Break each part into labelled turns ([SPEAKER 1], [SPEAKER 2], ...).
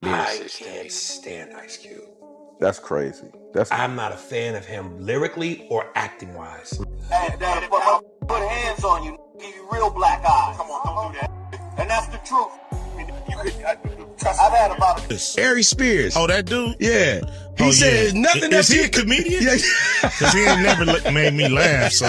[SPEAKER 1] I can't stand Ice Cube.
[SPEAKER 2] That's crazy.
[SPEAKER 1] I'm not a fan of him lyrically or acting wise.
[SPEAKER 3] And put hands on you, give you real black eyes. Come on, don't do that. And that's the truth. I've had about
[SPEAKER 4] Aries Spears.
[SPEAKER 5] Oh, that dude?
[SPEAKER 4] Yeah. He said nothing that
[SPEAKER 5] Is he a comedian?
[SPEAKER 4] Yeah.
[SPEAKER 5] Because he ain't never made me laugh, so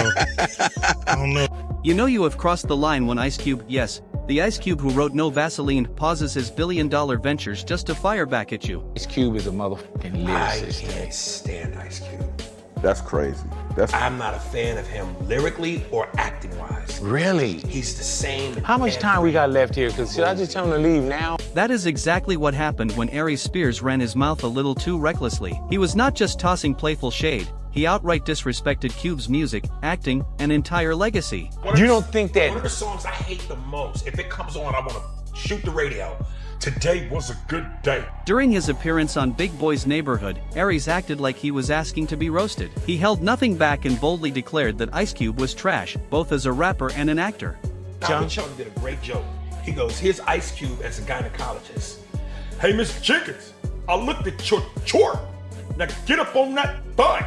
[SPEAKER 5] I don't know.
[SPEAKER 6] You know you have crossed the line when Ice Cube, yes, the Ice Cube who wrote No Vaseline, pauses his billion-dollar ventures just to fire back at you.
[SPEAKER 7] Ice Cube is a motherfucking lyricist.
[SPEAKER 1] I can't stand Ice Cube.
[SPEAKER 2] That's crazy.
[SPEAKER 1] I'm not a fan of him lyrically or acting wise.
[SPEAKER 7] Really?
[SPEAKER 1] He's the same.
[SPEAKER 7] How much time we got left here? Because should I just tell him to leave now?
[SPEAKER 6] That is exactly what happened when Aries Spears ran his mouth a little too recklessly. He was not just tossing playful shade, he outright disrespected Cube's music, acting, and entire legacy.
[SPEAKER 7] You don't think that...
[SPEAKER 1] One of the songs I hate the most, if it comes on, I want to shoot the radio. Today was a good day.
[SPEAKER 6] During his appearance on Big Boy's Neighborhood, Aries acted like he was asking to be roasted. He held nothing back and boldly declared that Ice Cube was trash, both as a rapper and an actor.
[SPEAKER 1] John Chung did a great joke. He goes, here's Ice Cube as a gynecologist. Hey, Miss Jenkins, I looked at your chart. Now get up on that butt.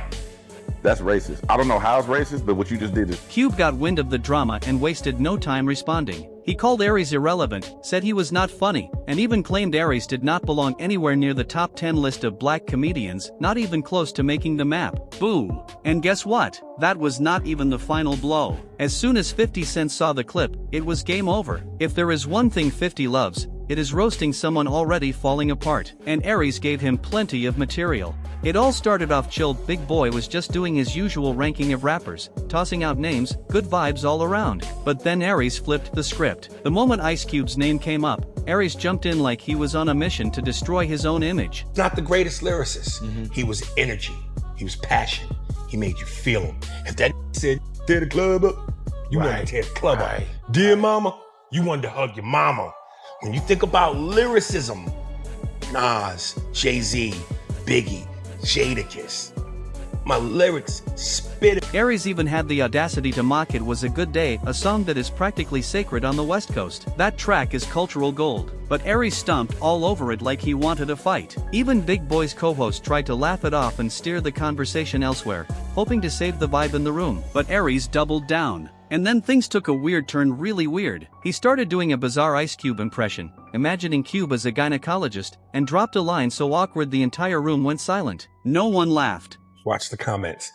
[SPEAKER 2] That's racist. I don't know how it's racist, but what you just did is...
[SPEAKER 6] Cube got wind of the drama and wasted no time responding. He called Aries irrelevant, said he was not funny, and even claimed Aries did not belong anywhere near the top 10 list of black comedians, not even close to making the map. Boom. And guess what? That was not even the final blow. As soon as 50 Cent saw the clip, it was game over. If there is one thing 50 loves, it is roasting someone already falling apart, and Aries gave him plenty of material. It all started off chilled. Big Boy was just doing his usual ranking of rappers, tossing out names, good vibes all around. But then Aries flipped the script. The moment Ice Cube's name came up, Aries jumped in like he was on a mission to destroy his own image.
[SPEAKER 1] Not the greatest lyricist. He was energy. He was passion. He made you feel him. If that said, tear the club up, you wanted to tear the club up. Dear mama, you wanted to hug your mama. When you think about lyricism, Nas, Jay-Z, Biggie, Jadakiss, my lyrics spit it.
[SPEAKER 6] Aries even had the audacity to mock It Was a Good Day, a song that is practically sacred on the West Coast. That track is cultural gold. But Aries stomped all over it like he wanted a fight. Even Big Boy's co-host tried to laugh it off and steer the conversation elsewhere, hoping to save the vibe in the room. But Aries doubled down. And then things took a weird turn, really weird. He started doing a bizarre Ice Cube impression, imagining Cube as a gynecologist, and dropped a line so awkward the entire room went silent. No one laughed.
[SPEAKER 1] Watch the comments.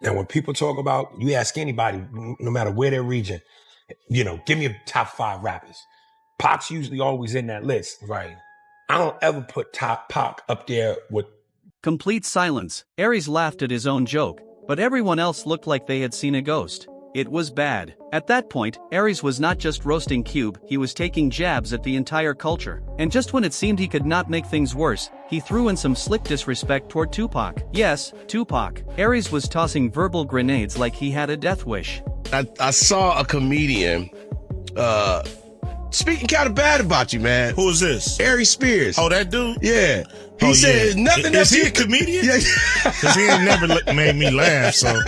[SPEAKER 1] Now, when people talk about, you ask anybody, no matter where their region, give me a top 5 rappers. Pac's usually always in that list. Right. I don't ever put Pac up there with...
[SPEAKER 6] Complete silence. Aries laughed at his own joke, but everyone else looked like they had seen a ghost. It was bad. At that point, Aries was not just roasting Cube, he was taking jabs at the entire culture. And just when it seemed he could not make things worse, he threw in some slick disrespect toward Tupac. Yes, Tupac. Aries was tossing verbal grenades like he had a death wish.
[SPEAKER 4] I saw a comedian speaking kind of bad about you, man.
[SPEAKER 5] Who is this?
[SPEAKER 4] Aries Spears.
[SPEAKER 5] Oh, that dude?
[SPEAKER 4] Yeah. He said nothing
[SPEAKER 5] Is he a comedian?
[SPEAKER 4] Yeah.
[SPEAKER 5] Because he ain't never made me laugh, so...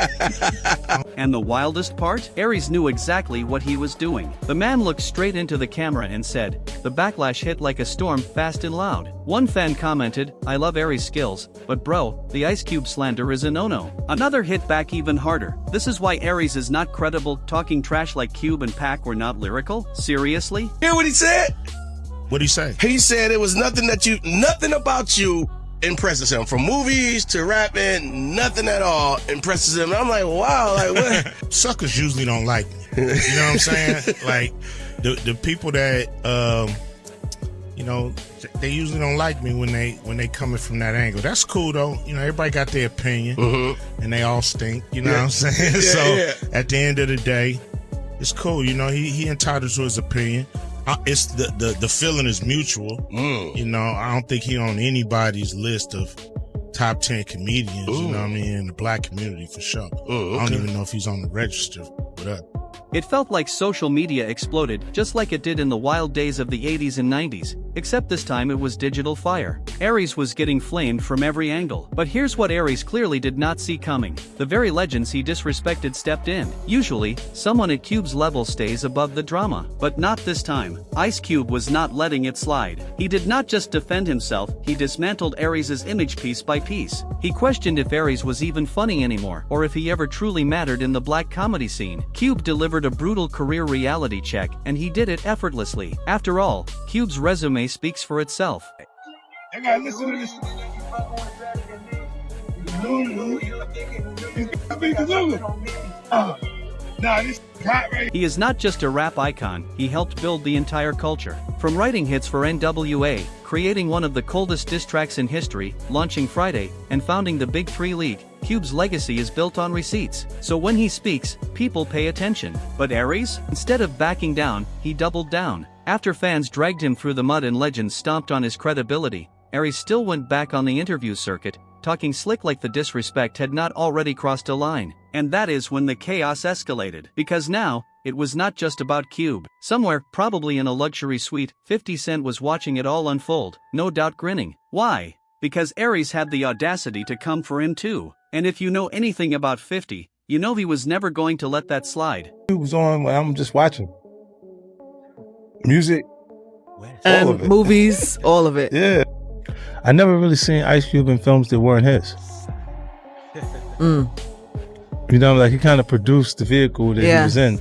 [SPEAKER 6] And the wildest part? Aries knew exactly what he was doing. The man looked straight into the camera and said, "The backlash hit like a storm, fast and loud." One fan commented, "I love Aries' skills, but bro, the Ice Cube slander is a no-no." Another hit back even harder. "This is why Aries is not credible, talking trash like Cube and Pac were not lyrical? Seriously?"
[SPEAKER 4] Hear what he said?
[SPEAKER 5] What'd he say?
[SPEAKER 4] He said it was nothing about you impresses him. From movies to rapping, nothing at all impresses him. And I'm like, wow, like what?
[SPEAKER 5] Suckers usually don't like me. You know what I'm saying? Like, the people that, they usually don't like me when they coming from that angle. That's cool though. Everybody got their opinion, and they all stink. You know what I'm saying? At the end of the day, it's cool. He entitled to his opinion. It's the feeling is mutual. I don't think he on anybody's list of top 10 comedians, in the black community for sure. I don't even know if he's on the register. What up?
[SPEAKER 6] It felt like social media exploded, just like it did in the wild days of the 80s and 90s. except this time it was digital fire. Aries was getting flamed from every angle. But here's what Aries clearly did not see coming. The very legends he disrespected stepped in. Usually, someone at Cube's level stays above the drama. But not this time. Ice Cube was not letting it slide. He did not just defend himself, he dismantled Aries' image piece by piece. He questioned if Aries was even funny anymore, or if he ever truly mattered in the black comedy scene. Cube delivered a brutal career reality check, and he did it effortlessly. After all, Cube's resume speaks for itself.
[SPEAKER 1] I gotta listen to this.
[SPEAKER 6] He is not just a rap icon, he helped build the entire culture. From writing hits for NWA, creating one of the coldest diss tracks in history, launching Friday, and founding the Big Three League, Cube's legacy is built on receipts. So when he speaks, people pay attention. But Aries? Instead of backing down, he doubled down. After fans dragged him through the mud and legends stomped on his credibility, Aries still went back on the interview circuit, talking slick like the disrespect had not already crossed a line. And that is when the chaos escalated. Because now, it was not just about Cube. Somewhere, probably in a luxury suite, 50 Cent was watching it all unfold, no doubt grinning. Why? Because Aries had the audacity to come for him too. And if you know anything about 50, you know he was never going to let that slide.
[SPEAKER 8] Cube was on when I'm just watching. Music.
[SPEAKER 9] And
[SPEAKER 8] all of it.
[SPEAKER 9] movies, all of it.
[SPEAKER 8] Yeah. I never really seen Ice Cube in films that weren't his. You know, like he kind of produced the vehicle that he was in.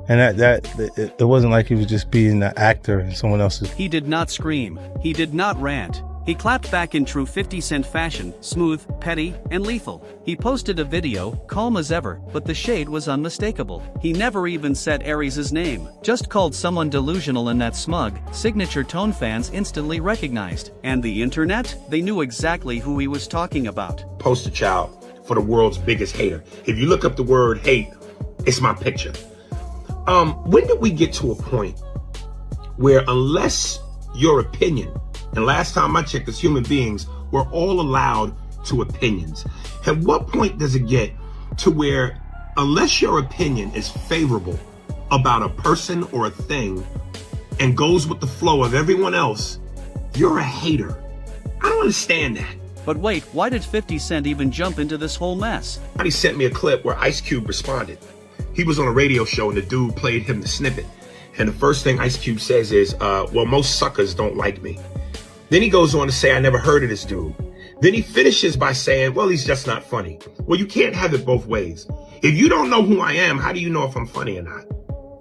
[SPEAKER 8] And it wasn't like he was just being an actor in someone else's.
[SPEAKER 6] He did not scream. He did not rant. He clapped back in true 50 Cent fashion, smooth, petty, and lethal. He posted a video, calm as ever, but the shade was unmistakable. He never even said Aries' name, just called someone delusional in that smug, signature tone fans instantly recognized. And the internet? They knew exactly who he was talking about.
[SPEAKER 1] Poster child for the world's biggest hater. If you look up the word hate, it's my picture. When did we get to a point where unless your opinion, and last time I checked as human beings, we're all allowed to opinions. At what point does it get to where unless your opinion is favorable about a person or a thing and goes with the flow of everyone else, you're a hater? I don't understand that.
[SPEAKER 6] But wait, why did 50 Cent even jump into this whole mess?
[SPEAKER 1] Somebody sent me a clip where Ice Cube responded. He was on a radio show and the dude played him the snippet. And the first thing Ice Cube says is, well, most suckers don't like me. Then he goes on to say, I never heard of this dude. Then he finishes by saying, well, he's just not funny. Well, you can't have it both ways. If you don't know who I am, how do you know if I'm funny or not?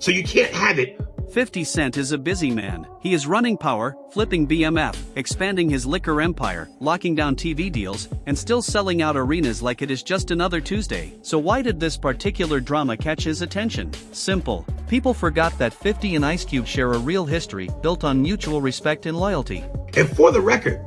[SPEAKER 1] So you can't have it.
[SPEAKER 6] 50 Cent is a busy man. He is running Power, flipping BMF, expanding his liquor empire, locking down TV deals, and still selling out arenas like it is just another Tuesday. So why did this particular drama catch his attention? Simple. People forgot that 50 and Ice Cube share a real history built on mutual respect and loyalty.
[SPEAKER 1] And for the record,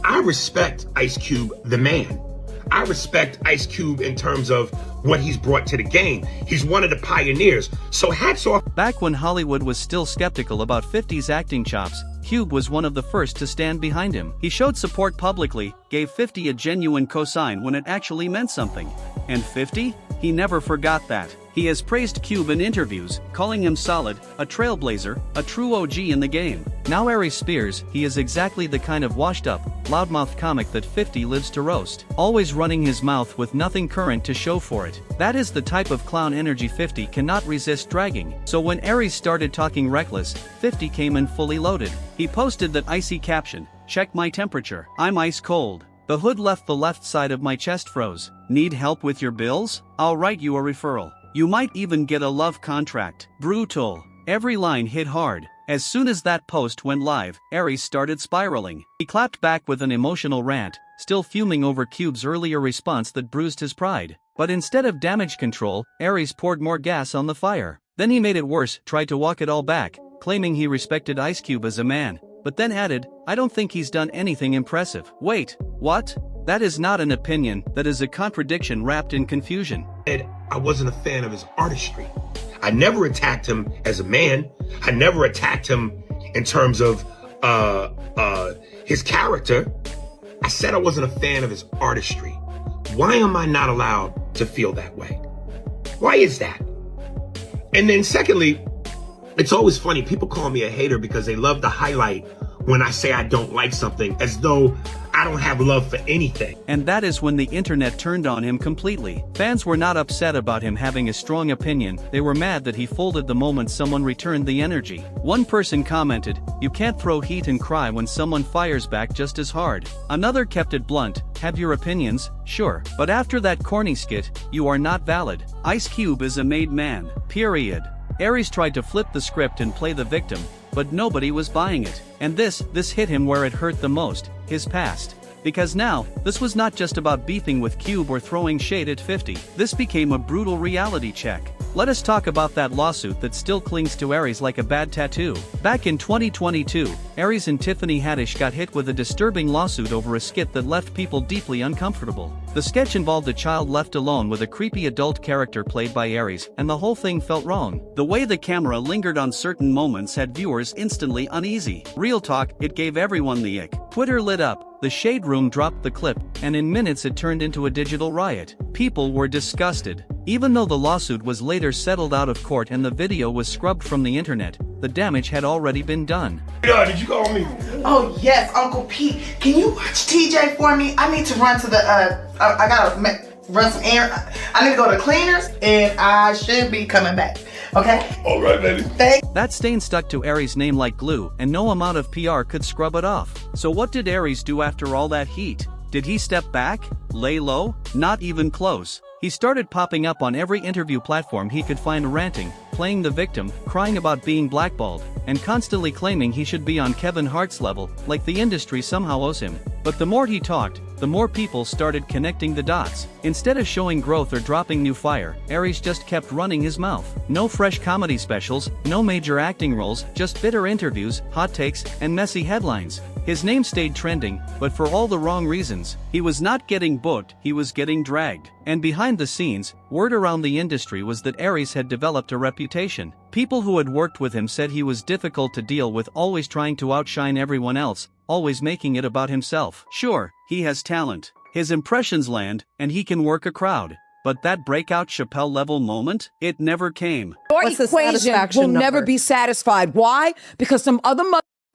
[SPEAKER 1] I respect Ice Cube, the man. I respect Ice Cube in terms of what he's brought to the game. He's one of the pioneers. So hats off.
[SPEAKER 6] Back when Hollywood was still skeptical about 50's acting chops, Cube was one of the first to stand behind him. He showed support publicly, gave 50 a genuine cosign when it actually meant something. And 50? He never forgot that. He has praised Cube in interviews, calling him solid, a trailblazer, a true OG in the game. Now Aries Spears, he is exactly the kind of washed-up, loudmouth comic that 50 lives to roast, always running his mouth with nothing current to show for it. That is the type of clown energy 50 cannot resist dragging. So when Aries started talking reckless, 50 came in fully loaded. He posted that icy caption, check my temperature, I'm ice cold. The hood left the left side of my chest froze. Need help with your bills? I'll write you a referral. You might even get a love contract. Brutal. Every line hit hard. As soon as that post went live, Aries started spiraling. He clapped back with an emotional rant, still fuming over Cube's earlier response that bruised his pride. But instead of damage control, Aries poured more gas on the fire. Then he made it worse, tried to walk it all back, claiming he respected Ice Cube as a man. But then added, I don't think he's done anything impressive. Wait, what? That is not an opinion, that is a contradiction wrapped in confusion.
[SPEAKER 1] I wasn't a fan of his artistry. I never attacked him as a man. I never attacked him in terms of his character. I said I wasn't a fan of his artistry. Why am I not allowed to feel that way? Why is that? And then secondly, it's always funny, people call me a hater because they love to highlight when I say I don't like something, as though I don't have love for anything.
[SPEAKER 6] And that is when the internet turned on him completely. Fans were not upset about him having a strong opinion, they were mad that he folded the moment someone returned the energy. One person commented, "You can't throw heat and cry when someone fires back just as hard." Another kept it blunt, "Have your opinions, sure, but after that corny skit, you are not valid. Ice Cube is a made man, period." Aries tried to flip the script and play the victim, but nobody was buying it. And this hit him where it hurt the most, his past. Because now, this was not just about beefing with Cube or throwing shade at 50, this became a brutal reality check. Let us talk about that lawsuit that still clings to Aries like a bad tattoo. Back in 2022, Aries and Tiffany Haddish got hit with a disturbing lawsuit over a skit that left people deeply uncomfortable. The sketch involved a child left alone with a creepy adult character played by Aries, and the whole thing felt wrong. The way the camera lingered on certain moments had viewers instantly uneasy. Real talk, it gave everyone the ick. Twitter lit up. The Shade Room dropped the clip, and in minutes it turned into a digital riot. People were disgusted. Even though the lawsuit was later settled out of court and the video was scrubbed from the internet, the damage had already been done.
[SPEAKER 1] Did you call me?
[SPEAKER 10] Oh yes, Uncle Pete. Can you watch TJ for me? I need to run to the, I gotta run some air. I need to go to cleaners and I should be coming back. Okay?
[SPEAKER 1] All right, baby.
[SPEAKER 10] Thanks.
[SPEAKER 6] That stain stuck to Aries' name like glue, and no amount of PR could scrub it off. So what did Aries do after all that heat? Did he step back? Lay low? Not even close. He started popping up on every interview platform he could find, ranting, playing the victim, crying about being blackballed, and constantly claiming he should be on Kevin Hart's level, like the industry somehow owes him. But the more he talked, the more people started connecting the dots. Instead of showing growth or dropping new fire, Aries just kept running his mouth. No fresh comedy specials, no major acting roles, just bitter interviews, hot takes, and messy headlines. His name stayed trending, but for all the wrong reasons. He was not getting booked, he was getting dragged. And behind the scenes, word around the industry was that Aries had developed a reputation. People who had worked with him said he was difficult to deal with, always trying to outshine everyone else, always making it about himself. Sure, he has talent. His impressions land, and he can work a crowd. But that breakout Chappelle-level moment? It never came.
[SPEAKER 11] Your equation will never be satisfied. Why? Because some other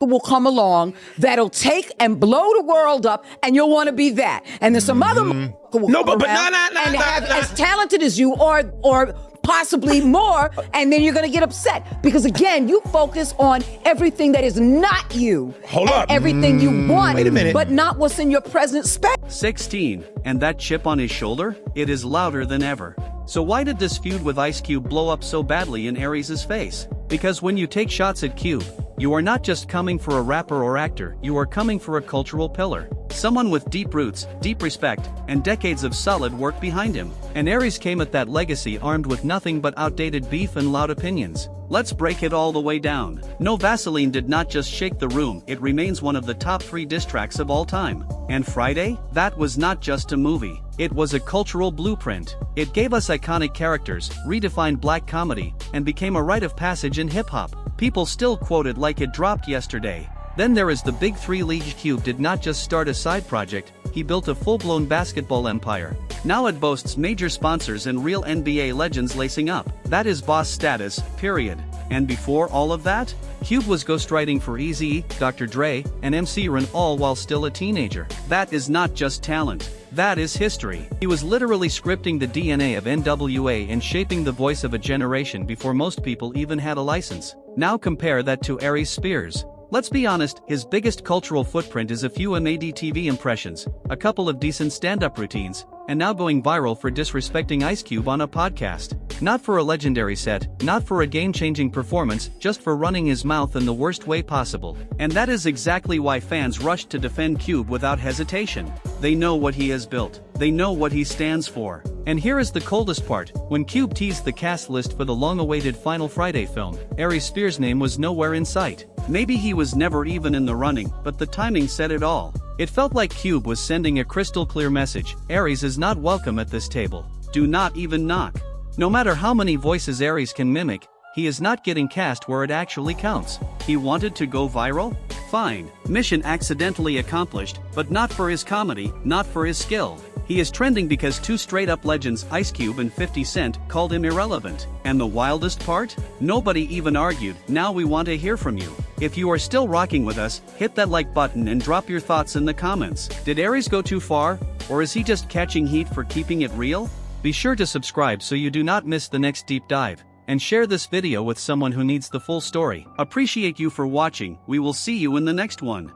[SPEAKER 11] will come along that'll take and blow the world up, and you'll want to be that. And then some other will come around and have as talented as you or possibly more, and then you're going to get upset because again you focus on everything that is not you.
[SPEAKER 1] Hold up.
[SPEAKER 11] Everything you want.
[SPEAKER 1] Wait a minute.
[SPEAKER 11] But not what's in your present space.
[SPEAKER 6] 16, and that chip on his shoulder? It is louder than ever. So why did this feud with Ice Cube blow up so badly in Aries' face? Because when you take shots at Cube, you are not just coming for a rapper or actor, you are coming for a cultural pillar. Someone with deep roots, deep respect, and decades of solid work behind him. And Aries came at that legacy armed with nothing but outdated beef and loud opinions. Let's break it all the way down. No, Vaseline did not just shake the room, it remains one of the top 3 diss tracks of all time. And Friday? That was not just a movie. It was a cultural blueprint. It gave us iconic characters, redefined black comedy, and became a rite of passage in hip-hop. People still quote it like it dropped yesterday. Then there is the Big 3 League. Cube did not just start a side project, he built a full-blown basketball empire. Now it boasts major sponsors and real NBA legends lacing up. That is boss status, period. And before all of that, Cube was ghostwriting for Eazy, Dr. Dre, and MC Ren, all while still a teenager. That is not just talent. That is history. He was literally scripting the DNA of NWA and shaping the voice of a generation before most people even had a license. Now compare that to Aries Spears. Let's be honest, his biggest cultural footprint is a few MAD TV impressions, a couple of decent stand-up routines, and now going viral for disrespecting Ice Cube on a podcast. Not for a legendary set, not for a game-changing performance, just for running his mouth in the worst way possible. And that is exactly why fans rushed to defend Cube without hesitation. They know what he has built. They know what he stands for. And here is the coldest part. When Cube teased the cast list for the long-awaited Final Friday film, Aries Spears' name was nowhere in sight. Maybe he was never even in the running, but the timing said it all. It felt like Cube was sending a crystal-clear message: Aries is not welcome at this table. Do not even knock. No matter how many voices Aries can mimic, he is not getting cast where it actually counts. He wanted to go viral? Fine. Mission accidentally accomplished, but not for his comedy, not for his skill. He is trending because 2 straight-up legends, Ice Cube and 50 Cent, called him irrelevant. And the wildest part? Nobody even argued, now we want to hear from you. If you are still rocking with us, hit that like button and drop your thoughts in the comments. Did Aries go too far? Or is he just catching heat for keeping it real? Be sure to subscribe so you do not miss the next deep dive. And share this video with someone who needs the full story. Appreciate you for watching. We will see you in the next one.